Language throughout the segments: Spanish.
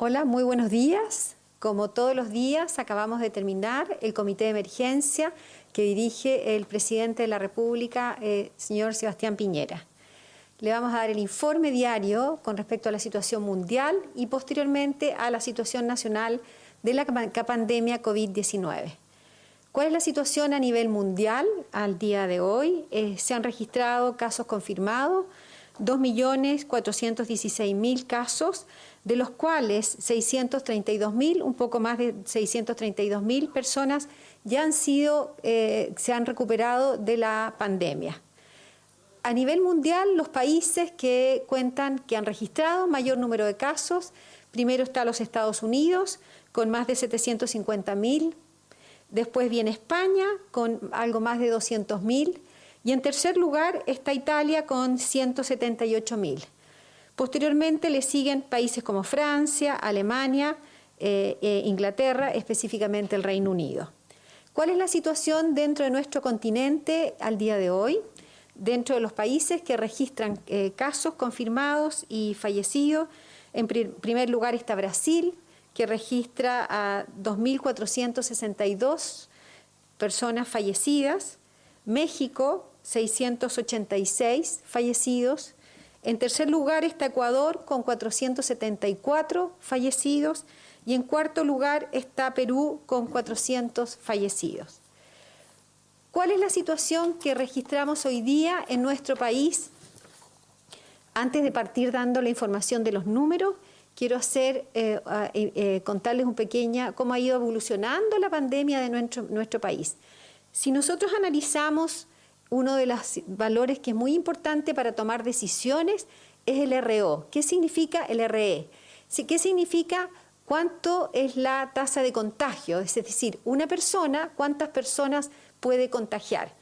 Hola, muy buenos días. Como todos los días, acabamos de terminar el comité de emergencia que dirige el presidente de la República, señor Sebastián Piñera. Le vamos a dar el informe diario con respecto a la situación mundial y posteriormente a la situación nacional de la pandemia COVID-19. ¿Cuál es la situación a nivel mundial al día de hoy? Se han registrado casos confirmados, 2.416.000 casos, de los cuales 632.000, un poco más de 632.000 personas ya se han recuperado de la pandemia. A nivel mundial, los países que han registrado mayor número de casos, primero está los Estados Unidos, con más de 750.000, después viene España, con algo más de 200.000, y en tercer lugar está Italia, con 178.000. Posteriormente le siguen países como Francia, Alemania, Inglaterra, específicamente el Reino Unido. ¿Cuál es la situación dentro de nuestro continente al día de hoy? Dentro de los países que registran casos confirmados y fallecidos, en primer lugar está Brasil, que registra a 2.462 personas fallecidas, México, 686 fallecidos, en tercer lugar está Ecuador con 474 fallecidos y en cuarto lugar está Perú con 400 fallecidos. ¿Cuál es la situación que registramos hoy día en nuestro país? Antes de partir dando la información de los números, quiero contarles cómo ha ido evolucionando la pandemia de nuestro país. Si nosotros analizamos uno de los valores que es muy importante para tomar decisiones es el RO. ¿Qué significa el RE? ¿Qué significa cuánto es la tasa de contagio? Es decir, una persona, ¿cuántas personas puede contagiar?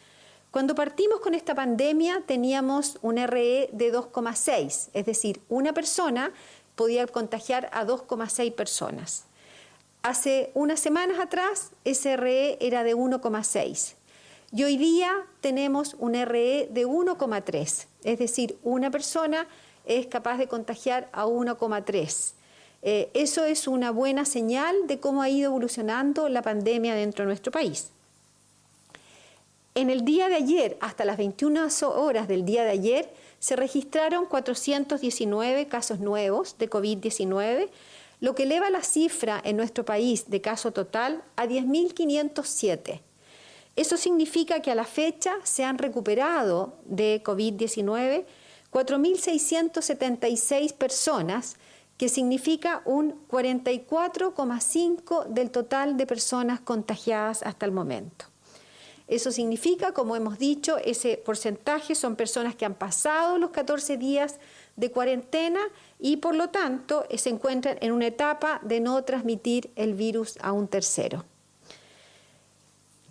Cuando partimos con esta pandemia teníamos un RE de 2,6, es decir, una persona podía contagiar a 2,6 personas. Hace unas semanas atrás ese RE era de 1,6. Y hoy día tenemos un RE de 1,3, es decir, una persona es capaz de contagiar a 1,3. Eso es una buena señal de cómo ha ido evolucionando la pandemia dentro de nuestro país. En el día de ayer, hasta las 21 horas del día de ayer, se registraron 419 casos nuevos de COVID-19, lo que eleva la cifra en nuestro país de caso total a 10.507. Eso significa que a la fecha se han recuperado de COVID-19 4.676 personas, que significa un 44,5% del total de personas contagiadas hasta el momento. Eso significa, como hemos dicho, ese porcentaje son personas que han pasado los 14 días de cuarentena y por lo tanto se encuentran en una etapa de no transmitir el virus a un tercero.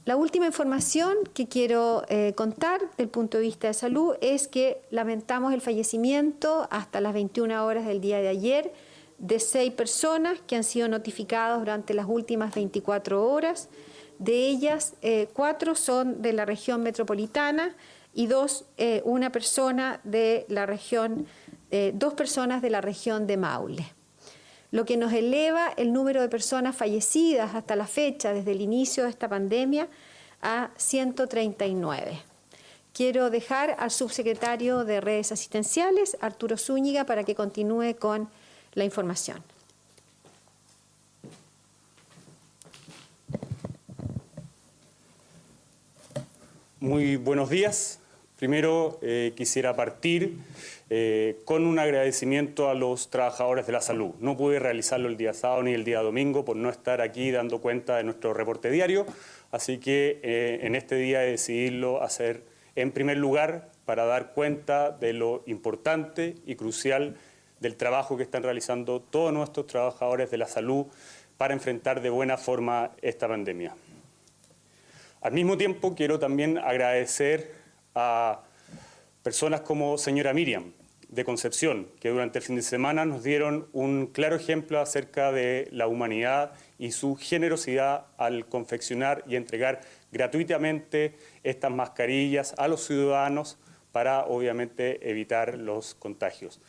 La última información que quiero contar desde el punto de vista de salud es que lamentamos el fallecimiento hasta las 21 horas del día de ayer de 6 personas que han sido notificadas durante las últimas 24 horas. De ellas, 4 son de la región metropolitana y 2 personas de la región de Maule. Lo que nos eleva el número de personas fallecidas hasta la fecha, desde el inicio de esta pandemia, a 139. Quiero dejar al subsecretario de Redes Asistenciales, Arturo Zúñiga, para que continúe con la información. Muy buenos días. Primero quisiera partir con un agradecimiento a los trabajadores de la salud. No pude realizarlo el día sábado ni el día domingo por no estar aquí dando cuenta de nuestro reporte diario, así que en este día he decidido hacer en primer lugar para dar cuenta de lo importante y crucial del trabajo que están realizando todos nuestros trabajadores de la salud para enfrentar de buena forma esta pandemia. Al mismo tiempo quiero también agradecer a personas como señora Miriam de Concepción, que durante el fin de semana nos dieron un claro ejemplo acerca de la humanidad y su generosidad al confeccionar y entregar gratuitamente estas mascarillas a los ciudadanos para obviamente evitar los contagios.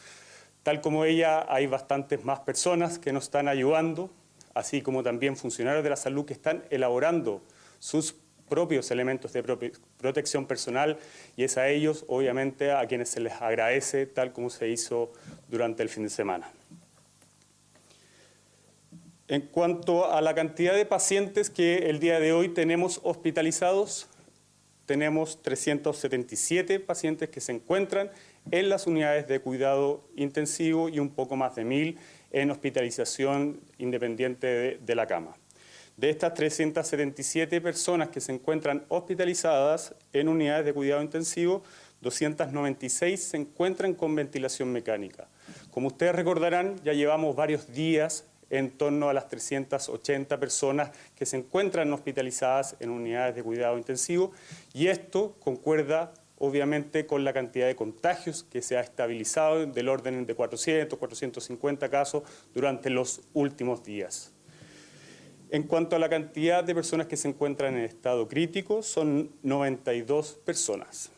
Tal como ella, hay bastantes más personas que nos están ayudando, así como también funcionarios de la salud que están elaborando sus propios elementos de protección personal, y es a ellos, obviamente, a quienes se les agradece, tal como se hizo durante el fin de semana. En cuanto a la cantidad de pacientes que el día de hoy tenemos hospitalizados, tenemos 377 pacientes que se encuentran en las unidades de cuidado intensivo y un poco más de 1000 en hospitalización independiente de la cama. De estas 377 personas que se encuentran hospitalizadas en unidades de cuidado intensivo, 296 se encuentran con ventilación mecánica. Como ustedes recordarán, ya llevamos varios días en torno a las 380 personas que se encuentran hospitalizadas en unidades de cuidado intensivo, y esto concuerda obviamente con la cantidad de contagios que se ha estabilizado del orden de 400, 450 casos durante los últimos días. En cuanto a la cantidad de personas que se encuentran en estado crítico, son 92 personas.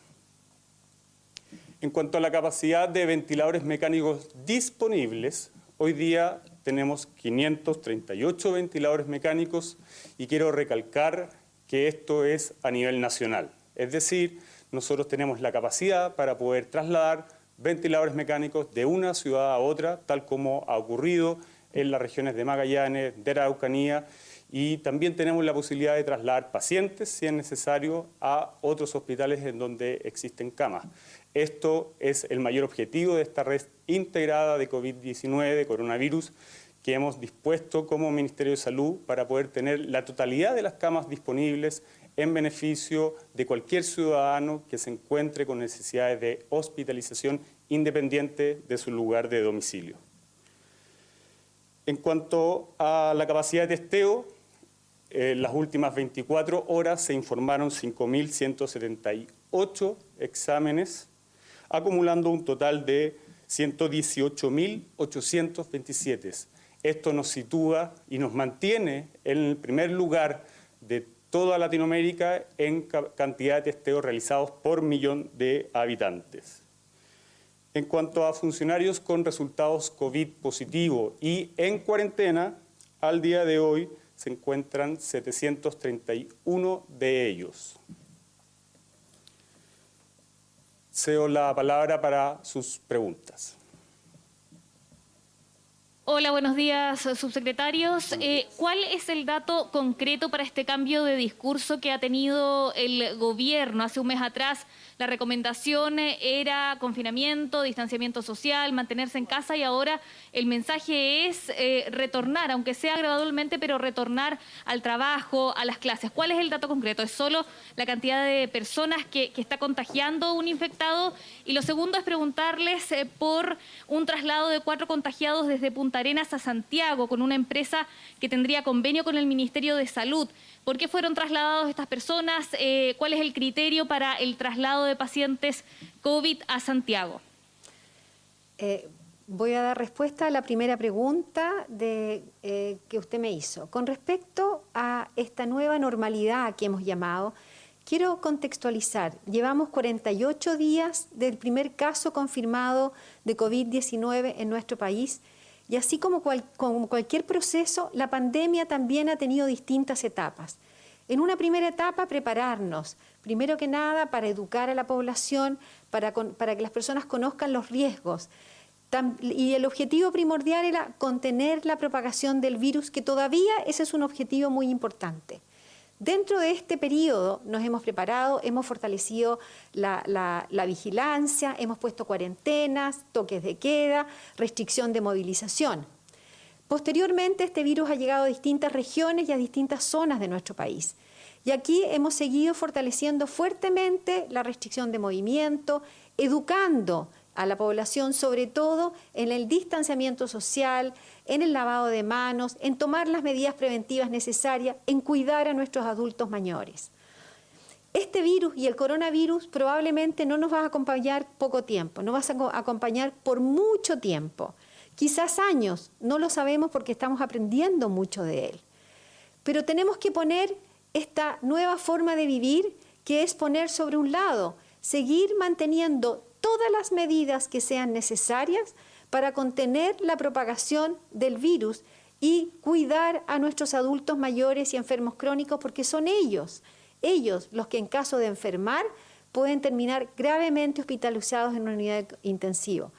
En cuanto a la capacidad de ventiladores mecánicos disponibles, hoy día tenemos 538 ventiladores mecánicos, y quiero recalcar que esto es a nivel nacional. Es decir, nosotros tenemos la capacidad para poder trasladar ventiladores mecánicos de una ciudad a otra, tal como ha ocurrido en las regiones de Magallanes, de Araucanía, y también tenemos la posibilidad de trasladar pacientes, si es necesario, a otros hospitales en donde existen camas. Esto es el mayor objetivo de esta red integrada de COVID-19, de coronavirus, que hemos dispuesto como Ministerio de Salud para poder tener la totalidad de las camas disponibles en beneficio de cualquier ciudadano que se encuentre con necesidades de hospitalización independiente de su lugar de domicilio. En cuanto a la capacidad de testeo, en las últimas 24 horas se informaron 5.178 exámenes, acumulando un total de 118.827. Esto nos sitúa y nos mantiene en el primer lugar de toda Latinoamérica en cantidad de testeos realizados por millón de habitantes. En cuanto a funcionarios con resultados COVID positivo y en cuarentena, al día de hoy se encuentran 731 de ellos. Cedo la palabra para sus preguntas. Hola, buenos días, subsecretarios. ¿Cuál es el dato concreto para este cambio de discurso que ha tenido el gobierno? Hace un mes atrás la recomendación era confinamiento, distanciamiento social, mantenerse en casa, y ahora el mensaje es retornar, aunque sea gradualmente, pero retornar al trabajo, a las clases. ¿Cuál es el dato concreto? ¿Es solo la cantidad de personas que está contagiando un infectado? Y lo segundo es preguntarles por un traslado de 4 contagiados desde Punta Arenas a Santiago con una empresa que tendría convenio con el Ministerio de Salud. ¿Por qué fueron trasladados estas personas? ¿Cuál es el criterio para el traslado de pacientes COVID a Santiago? Voy a dar respuesta a la primera pregunta que usted me hizo. Con respecto a esta nueva normalidad que hemos llamado, quiero contextualizar. Llevamos 48 días del primer caso confirmado de COVID-19 en nuestro país, y así como cualquier proceso, la pandemia también ha tenido distintas etapas. En una primera etapa, prepararnos, primero que nada, para educar a la población, para que las personas conozcan los riesgos. Y el objetivo primordial era contener la propagación del virus, que todavía ese es un objetivo muy importante. Dentro de este periodo nos hemos preparado, hemos fortalecido la vigilancia, hemos puesto cuarentenas, toques de queda, restricción de movilización. Posteriormente, este virus ha llegado a distintas regiones y a distintas zonas de nuestro país. Y aquí hemos seguido fortaleciendo fuertemente la restricción de movimiento, educando a la población, sobre todo en el distanciamiento social, en el lavado de manos, en tomar las medidas preventivas necesarias, en cuidar a nuestros adultos mayores. Este virus y el coronavirus probablemente no nos va a acompañar poco tiempo, nos va a acompañar por mucho tiempo, quizás años, no lo sabemos porque estamos aprendiendo mucho de él. Pero tenemos que poner esta nueva forma de vivir, que es poner sobre un lado, seguir manteniendo todas las medidas que sean necesarias para contener la propagación del virus y cuidar a nuestros adultos mayores y enfermos crónicos, porque son ellos los que en caso de enfermar pueden terminar gravemente hospitalizados en una unidad intensiva.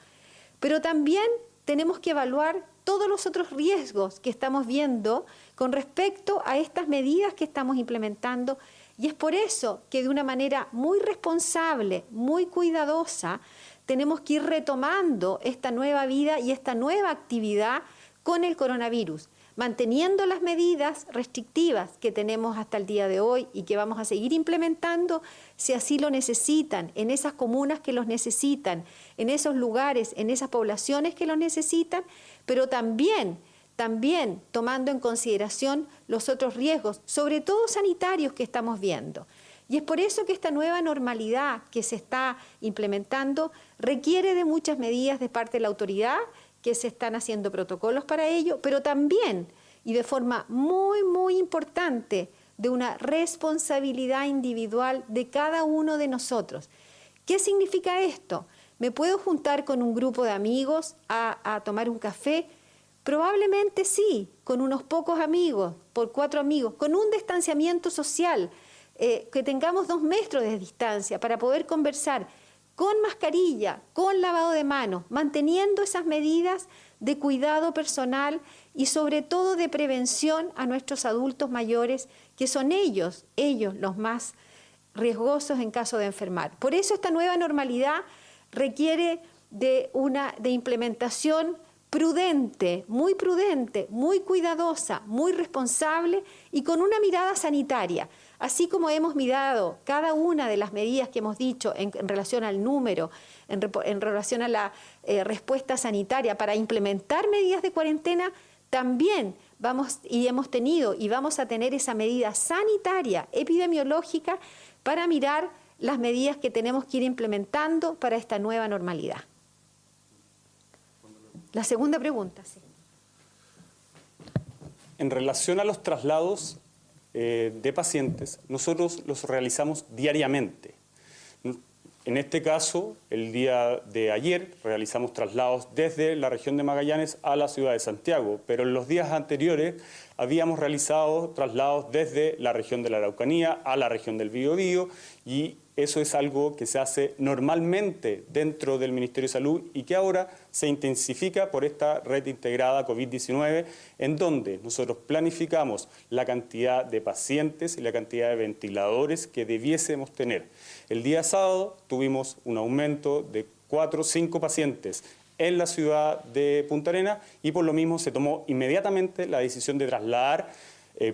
Pero también tenemos que evaluar todos los otros riesgos que estamos viendo con respecto a estas medidas que estamos implementando, y es por eso que de una manera muy responsable, muy cuidadosa, tenemos que ir retomando esta nueva vida y esta nueva actividad con el coronavirus, manteniendo las medidas restrictivas que tenemos hasta el día de hoy y que vamos a seguir implementando si así lo necesitan, en esas comunas que los necesitan, en esos lugares, en esas poblaciones que los necesitan, pero también tomando en consideración los otros riesgos, sobre todo sanitarios, que estamos viendo. Y es por eso que esta nueva normalidad que se está implementando requiere de muchas medidas de parte de la autoridad, que se están haciendo protocolos para ello, pero también, y de forma muy, muy importante, de una responsabilidad individual de cada uno de nosotros. ¿Qué significa esto? ¿Me puedo juntar con un grupo de amigos a tomar un café? Probablemente sí, con unos pocos amigos, por 4 amigos, con un distanciamiento social, que tengamos 2 metros de distancia para poder conversar, con mascarilla, con lavado de manos, manteniendo esas medidas de cuidado personal y sobre todo de prevención a nuestros adultos mayores, que son ellos los más riesgosos en caso de enfermar. Por eso esta nueva normalidad requiere de implementación prudente, muy cuidadosa, muy responsable y con una mirada sanitaria. Así como hemos mirado cada una de las medidas que hemos dicho en relación al número, en relación a la respuesta sanitaria para implementar medidas de cuarentena, también hemos tenido y vamos a tener esa medida sanitaria, epidemiológica, para mirar las medidas que tenemos que ir implementando para esta nueva normalidad. La segunda pregunta, sí. En relación a los traslados de pacientes, nosotros los realizamos diariamente. En este caso, el día de ayer realizamos traslados desde la región de Magallanes a la ciudad de Santiago, pero en los días anteriores habíamos realizado traslados desde la región de la Araucanía a la región del Biobío, y eso es algo que se hace normalmente dentro del Ministerio de Salud y que ahora se intensifica por esta red integrada COVID-19, en donde nosotros planificamos la cantidad de pacientes y la cantidad de ventiladores que debiésemos tener. El día sábado tuvimos un aumento de 4 o 5 pacientes en la ciudad de Punta Arenas y por lo mismo se tomó inmediatamente la decisión de trasladar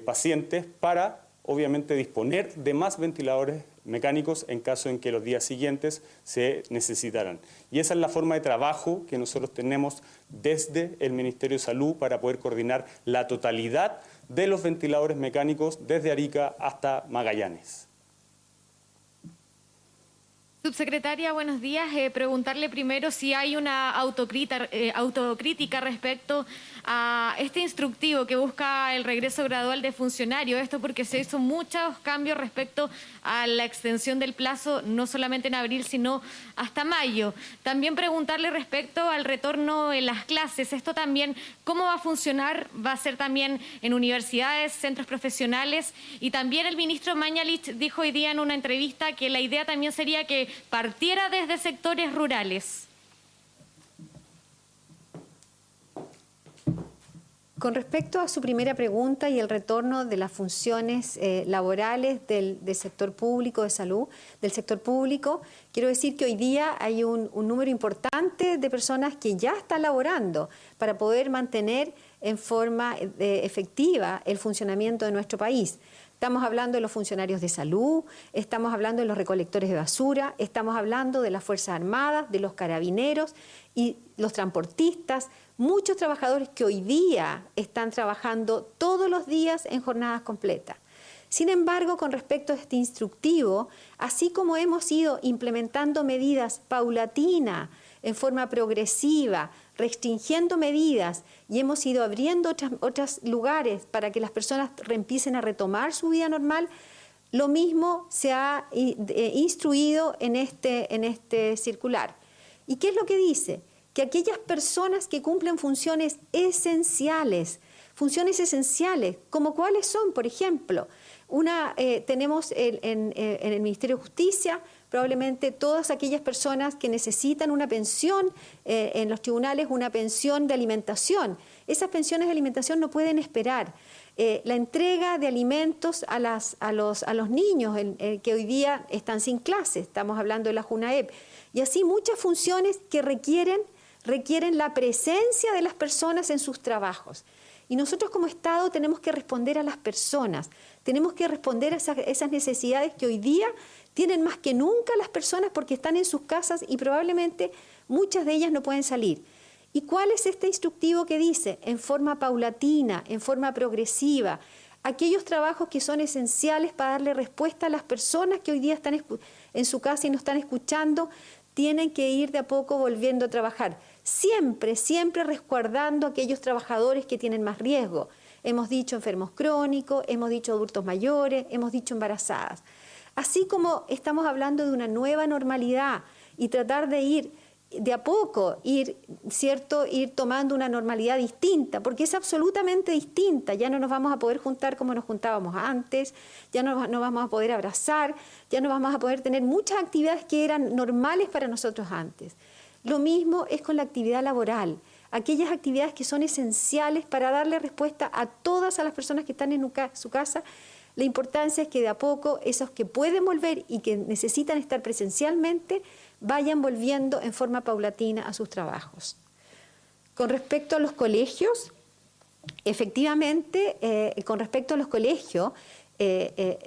pacientes para, obviamente, disponer de más ventiladores mecánicos en caso en que los días siguientes se necesitaran. Y esa es la forma de trabajo que nosotros tenemos desde el Ministerio de Salud para poder coordinar la totalidad de los ventiladores mecánicos desde Arica hasta Magallanes. Subsecretaria, buenos días. Preguntarle primero si hay una autocrítica respecto a este instructivo que busca el regreso gradual de funcionarios. Esto porque se hizo muchos cambios respecto a la extensión del plazo, no solamente en abril, sino hasta mayo. También preguntarle respecto al retorno en las clases. Esto también, ¿cómo va a funcionar? ¿Va a ser también en universidades, centros profesionales? Y también el ministro Mañalich dijo hoy día en una entrevista que la idea también sería que partiera desde sectores rurales. Con respecto a su primera pregunta y el retorno de las funciones laborales del sector público de salud, del sector público, quiero decir que hoy día hay un número importante de personas que ya están laborando para poder mantener en forma efectiva el funcionamiento de nuestro país. Estamos hablando de los funcionarios de salud, estamos hablando de los recolectores de basura, estamos hablando de las Fuerzas Armadas, de los carabineros y los transportistas, muchos trabajadores que hoy día están trabajando todos los días en jornadas completas. Sin embargo, con respecto a este instructivo, así como hemos ido implementando medidas paulatinas, en forma progresiva, restringiendo medidas y hemos ido abriendo otros lugares para que las personas empiecen a retomar su vida normal, lo mismo se ha instruido en este circular. ¿Y qué es lo que dice? que aquellas personas que cumplen funciones esenciales, como cuáles son, por ejemplo, tenemos en el Ministerio de Justicia probablemente todas aquellas personas que necesitan una pensión en los tribunales, una pensión de alimentación. Esas pensiones de alimentación no pueden esperar. La entrega de alimentos a los niños que hoy día están sin clases, estamos hablando de la JUNAEP, y así muchas funciones que requieren la presencia de las personas en sus trabajos. Y nosotros como Estado tenemos que responder a las personas, tenemos que responder a esas necesidades que hoy día tienen más que nunca las personas porque están en sus casas y probablemente muchas de ellas no pueden salir. ¿Y cuál es este instructivo que dice? En forma paulatina, en forma progresiva, aquellos trabajos que son esenciales para darle respuesta a las personas que hoy día están en su casa y nos están escuchando, tienen que ir de a poco volviendo a trabajar. Siempre, siempre resguardando a aquellos trabajadores que tienen más riesgo. Hemos dicho enfermos crónicos, hemos dicho adultos mayores, hemos dicho embarazadas. Así como estamos hablando de una nueva normalidad y tratar de ir de a poco, ir tomando una normalidad distinta, porque es absolutamente distinta. Ya no nos vamos a poder juntar como nos juntábamos antes, ya no vamos a poder abrazar, ya no vamos a poder tener muchas actividades que eran normales para nosotros antes. Lo mismo es con la actividad laboral, aquellas actividades que son esenciales para darle respuesta a todas las personas que están en su casa. La importancia es que de a poco esos que pueden volver y que necesitan estar presencialmente vayan volviendo en forma paulatina a sus trabajos. Con respecto a los colegios, efectivamente,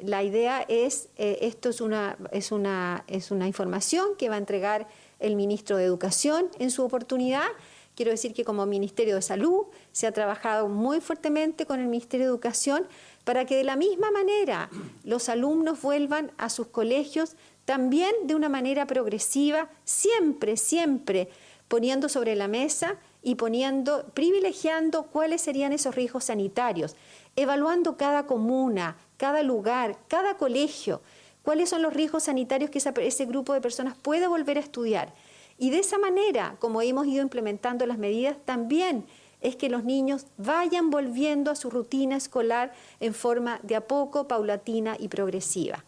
la idea es, esto es una información que va a entregar el ministro de Educación en su oportunidad. Quiero decir que como Ministerio de Salud se ha trabajado muy fuertemente con el Ministerio de Educación para que de la misma manera los alumnos vuelvan a sus colegios también de una manera progresiva, siempre, siempre poniendo sobre la mesa y privilegiando cuáles serían esos riesgos sanitarios, evaluando cada comuna, cada lugar, cada colegio, cuáles son los riesgos sanitarios que ese grupo de personas puede volver a estudiar. Y de esa manera, como hemos ido implementando las medidas, también es que los niños vayan volviendo a su rutina escolar en forma de a poco, paulatina y progresiva.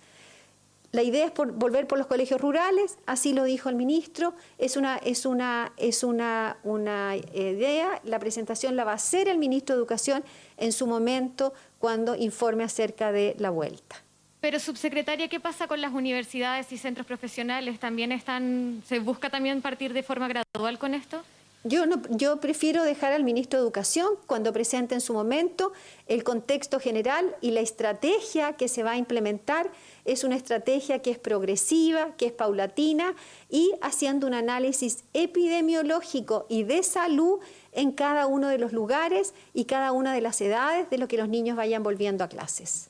La idea es volver por los colegios rurales, así lo dijo el ministro, es una idea, la presentación la va a hacer el ministro de Educación en su momento cuando informe acerca de la vuelta. Pero, subsecretaria, ¿qué pasa con las universidades y centros profesionales? ¿Se busca también partir de forma gradual con esto? Yo prefiero dejar al ministro de Educación cuando presente en su momento el contexto general y la estrategia que se va a implementar. Es una estrategia que es progresiva, que es paulatina y haciendo un análisis epidemiológico y de salud en cada uno de los lugares y cada una de las edades de lo que los niños vayan volviendo a clases.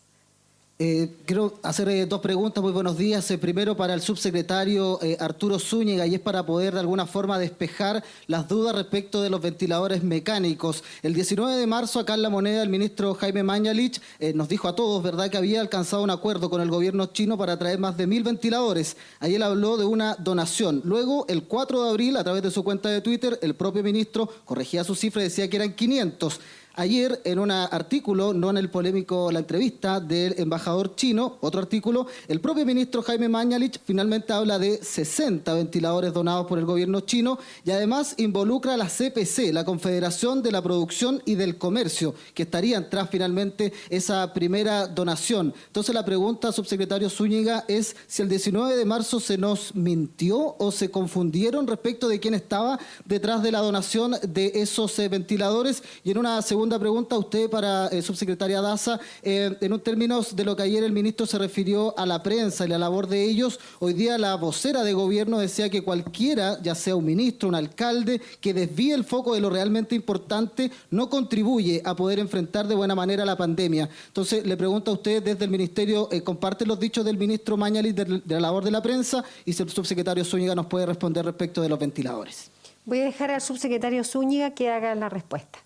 Quiero hacer dos preguntas. Muy buenos días. Primero para el subsecretario Arturo Zúñiga, y es para poder de alguna forma despejar las dudas respecto de los ventiladores mecánicos. El 19 de marzo, acá en La Moneda, el ministro Jaime Mañalich nos dijo a todos, ¿verdad?, que había alcanzado un acuerdo con el gobierno chino para traer más de 1000 ventiladores. Ahí él habló de una donación. Luego, el 4 de abril, a través de su cuenta de Twitter, el propio ministro corregía su cifra y decía que eran 500. Ayer, en un artículo, no en el polémico La Entrevista del embajador chino, otro artículo, el propio ministro Jaime Mañalich finalmente habla de 60 ventiladores donados por el gobierno chino y además involucra a la CPC, la Confederación de la Producción y del Comercio, que estarían tras finalmente esa primera donación. Entonces la pregunta, subsecretario Zúñiga, es si el 19 de marzo se nos mintió o se confundieron respecto de quién estaba detrás de la donación de esos ventiladores. Y en una segunda pregunta, usted para subsecretaria Daza, en un términos de lo que ayer el ministro se refirió a la prensa y la labor de ellos, hoy día la vocera de gobierno decía que cualquiera, ya sea un ministro, un alcalde, que desvíe el foco de lo realmente importante, no contribuye a poder enfrentar de buena manera la pandemia. Entonces, le pregunto a usted desde el ministerio, ¿comparte los dichos del ministro Mañalich de la labor de la prensa? Y si el subsecretario Zúñiga nos puede responder respecto de los ventiladores. Voy a dejar al subsecretario Zúñiga que haga la respuesta.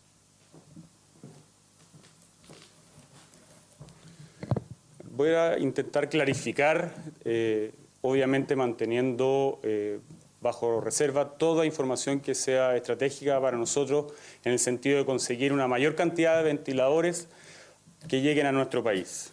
Voy a intentar clarificar, obviamente manteniendo bajo reserva toda información que sea estratégica para nosotros en el sentido de conseguir una mayor cantidad de ventiladores que lleguen a nuestro país.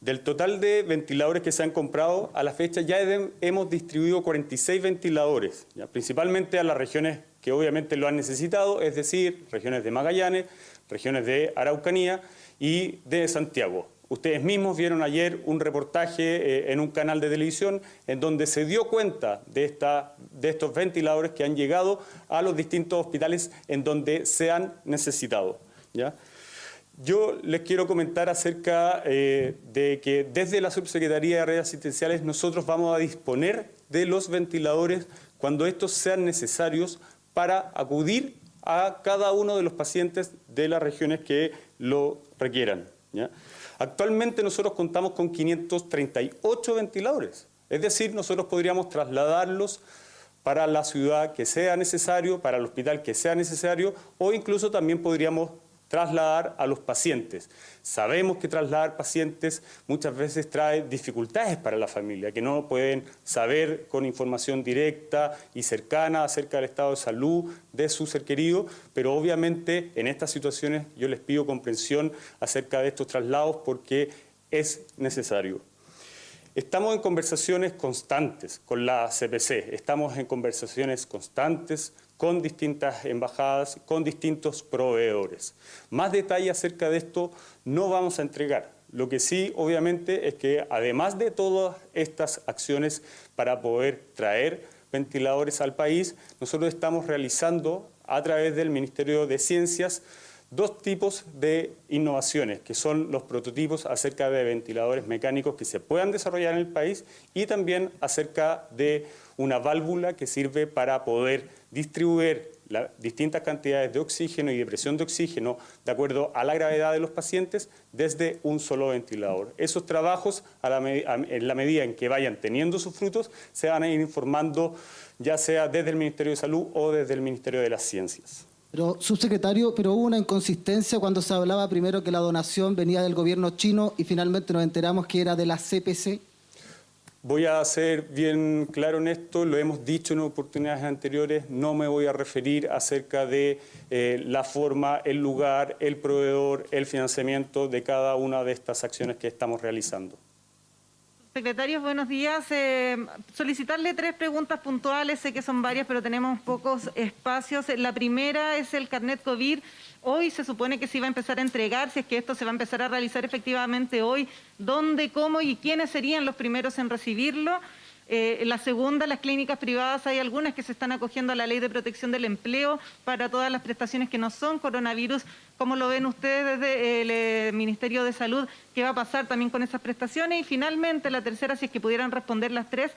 Del total de ventiladores que se han comprado, a la fecha ya hemos distribuido 46 ventiladores, ya, principalmente a las regiones que obviamente lo han necesitado, es decir, regiones de Magallanes, regiones de Araucanía y de Santiago. Ustedes mismos vieron ayer un reportaje en un canal de televisión en donde se dio cuenta de estos ventiladores que han llegado a los distintos hospitales en donde se han necesitado, ¿ya? Yo les quiero comentar acerca de que desde la Subsecretaría de Redes Asistenciales nosotros vamos a disponer de los ventiladores cuando estos sean necesarios para acudir a cada uno de los pacientes de las regiones que lo requieran, ¿ya? Actualmente nosotros contamos con 538 ventiladores, es decir, nosotros podríamos trasladarlos para la ciudad que sea necesario, para el hospital que sea necesario, o incluso también podríamos trasladar a los pacientes. Sabemos que trasladar pacientes muchas veces trae dificultades para la familia, que no pueden saber con información directa y cercana acerca del estado de salud de su ser querido, pero obviamente en estas situaciones yo les pido comprensión acerca de estos traslados porque es necesario. Estamos en conversaciones constantes con la CPC, estamos en conversaciones constantes con distintas embajadas, con distintos proveedores. Más detalle acerca de esto no vamos a entregar. Lo que sí, obviamente, es que además de todas estas acciones para poder traer ventiladores al país, nosotros estamos realizando a través del Ministerio de Ciencias dos tipos de innovaciones, que son los prototipos acerca de ventiladores mecánicos que se puedan desarrollar en el país y también acerca de una válvula que sirve para poder distribuir las distintas cantidades de oxígeno y de presión de oxígeno de acuerdo a la gravedad de los pacientes desde un solo ventilador. Esos trabajos, en la medida en que vayan teniendo sus frutos, se van a ir informando ya sea desde el Ministerio de Salud o desde el Ministerio de las Ciencias. Pero, subsecretario, pero hubo una inconsistencia cuando se hablaba primero que la donación venía del gobierno chino y finalmente nos enteramos que era de la CPC. Voy a ser bien claro en esto, lo hemos dicho en oportunidades anteriores, no me voy a referir acerca de la forma, el lugar, el proveedor, el financiamiento de cada una de estas acciones que estamos realizando. Secretarios, buenos días. Solicitarle 3 preguntas puntuales, sé que son varias, pero tenemos pocos espacios. La primera es el carnet COVID. Hoy se supone que se iba a empezar a entregar, si es que esto se va a empezar a realizar efectivamente hoy. ¿Dónde, cómo y quiénes serían los primeros en recibirlo? La segunda, las clínicas privadas, hay algunas que se están acogiendo a la Ley de Protección del Empleo para todas las prestaciones que no son coronavirus. ¿Cómo lo ven ustedes desde el Ministerio de Salud? ¿Qué va a pasar también con esas prestaciones? Y finalmente, la tercera, si es que pudieran responder las 3,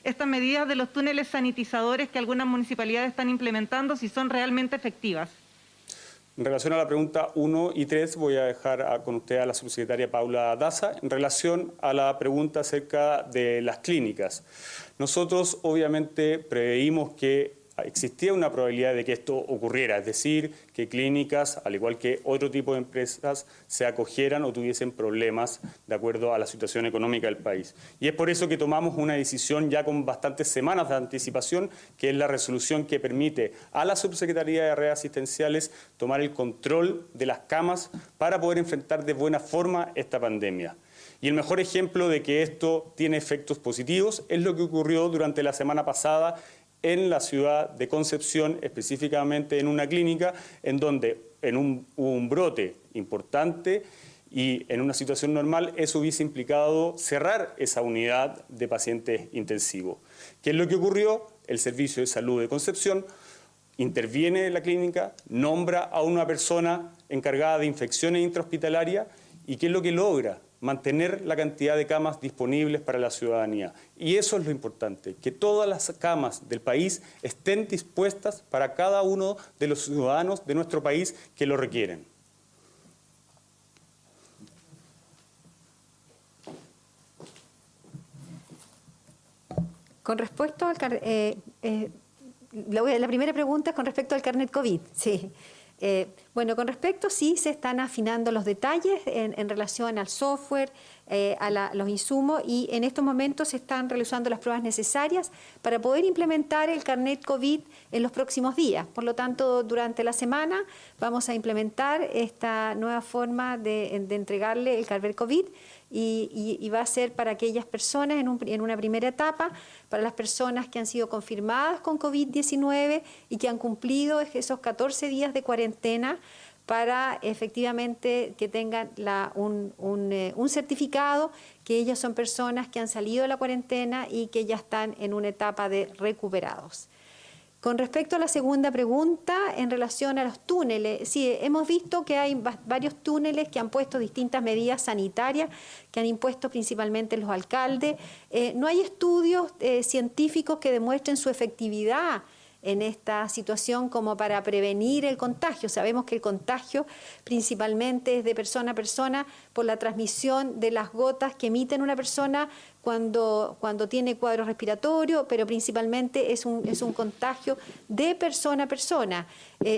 estas medidas de los túneles sanitizadores que algunas municipalidades están implementando, si son realmente efectivas. En relación a la pregunta 1 y 3, voy a dejar con usted a la subsecretaria Paula Daza. En relación a la pregunta acerca de las clínicas, nosotros obviamente preveímos que existía una probabilidad de que esto ocurriera, es decir, que clínicas, al igual que otro tipo de empresas, se acogieran o tuviesen problemas de acuerdo a la situación económica del país. Y es por eso que tomamos una decisión ya con bastantes semanas de anticipación, que es la resolución que permite a la Subsecretaría de Redes Asistenciales tomar el control de las camas para poder enfrentar de buena forma esta pandemia. Y el mejor ejemplo de que esto tiene efectos positivos es lo que ocurrió durante la semana pasada en la ciudad de Concepción, específicamente en una clínica en donde hubo un brote importante y en una situación normal eso hubiese implicado cerrar esa unidad de pacientes intensivos. ¿Qué es lo que ocurrió? El Servicio de Salud de Concepción interviene en la clínica, nombra a una persona encargada de infecciones intrahospitalarias y ¿qué es lo que logra? Mantener la cantidad de camas disponibles para la ciudadanía. Y eso es lo importante, que todas las camas del país estén dispuestas para cada uno de los ciudadanos de nuestro país que lo requieren. Con respecto al la primera pregunta es con respecto al carnet COVID. Sí. Bueno, con respecto, sí, se están afinando los detalles en relación al software, los insumos, y en estos momentos se están realizando las pruebas necesarias para poder implementar el carnet COVID en los próximos días. Por lo tanto, durante la semana vamos a implementar esta nueva forma de entregarle el carnet COVID y va a ser para aquellas personas en una primera etapa, para las personas que han sido confirmadas con COVID-19 y que han cumplido esos 14 días de cuarentena, para efectivamente que tengan un certificado que ellos son personas que han salido de la cuarentena y que ya están en una etapa de recuperados. Con respecto a la segunda pregunta, en relación a los túneles, sí, hemos visto que hay varios túneles que han puesto distintas medidas sanitarias, que han impuesto principalmente los alcaldes. No hay estudios científicos que demuestren su efectividad en esta situación como para prevenir el contagio. Sabemos que el contagio principalmente es de persona a persona por la transmisión de las gotas que emite una persona cuando tiene cuadro respiratorio, pero principalmente es un contagio de persona a persona.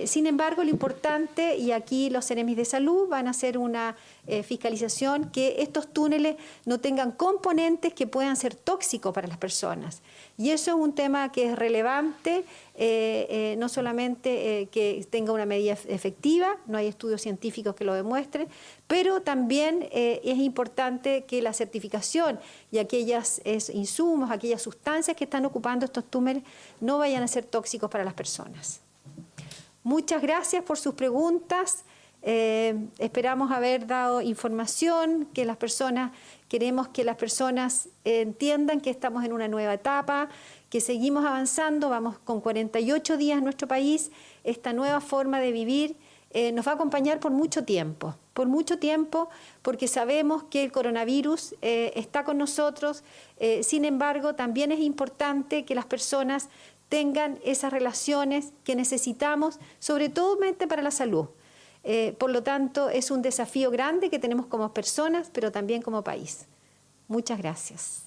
Sin embargo, lo importante, y aquí los Ceremis de Salud van a hacer una fiscalización, que estos túneles no tengan componentes que puedan ser tóxicos para las personas. Y eso es un tema que es relevante, no solamente que tenga una medida efectiva, no hay estudios científicos que lo demuestren, pero también es importante que la certificación y aquellos insumos, aquellas sustancias que están ocupando estos túneles no vayan a ser tóxicos para las personas. Muchas gracias por sus preguntas. Esperamos haber dado información, queremos que las personas entiendan que estamos en una nueva etapa, que seguimos avanzando, vamos con 48 días en nuestro país. Esta nueva forma de vivir nos va a acompañar por mucho tiempo, porque sabemos que el coronavirus está con nosotros. Sin embargo, también es importante que las personas tengan esas relaciones que necesitamos, sobre todo para la salud. Por lo tanto, es un desafío grande que tenemos como personas, pero también como país. Muchas gracias.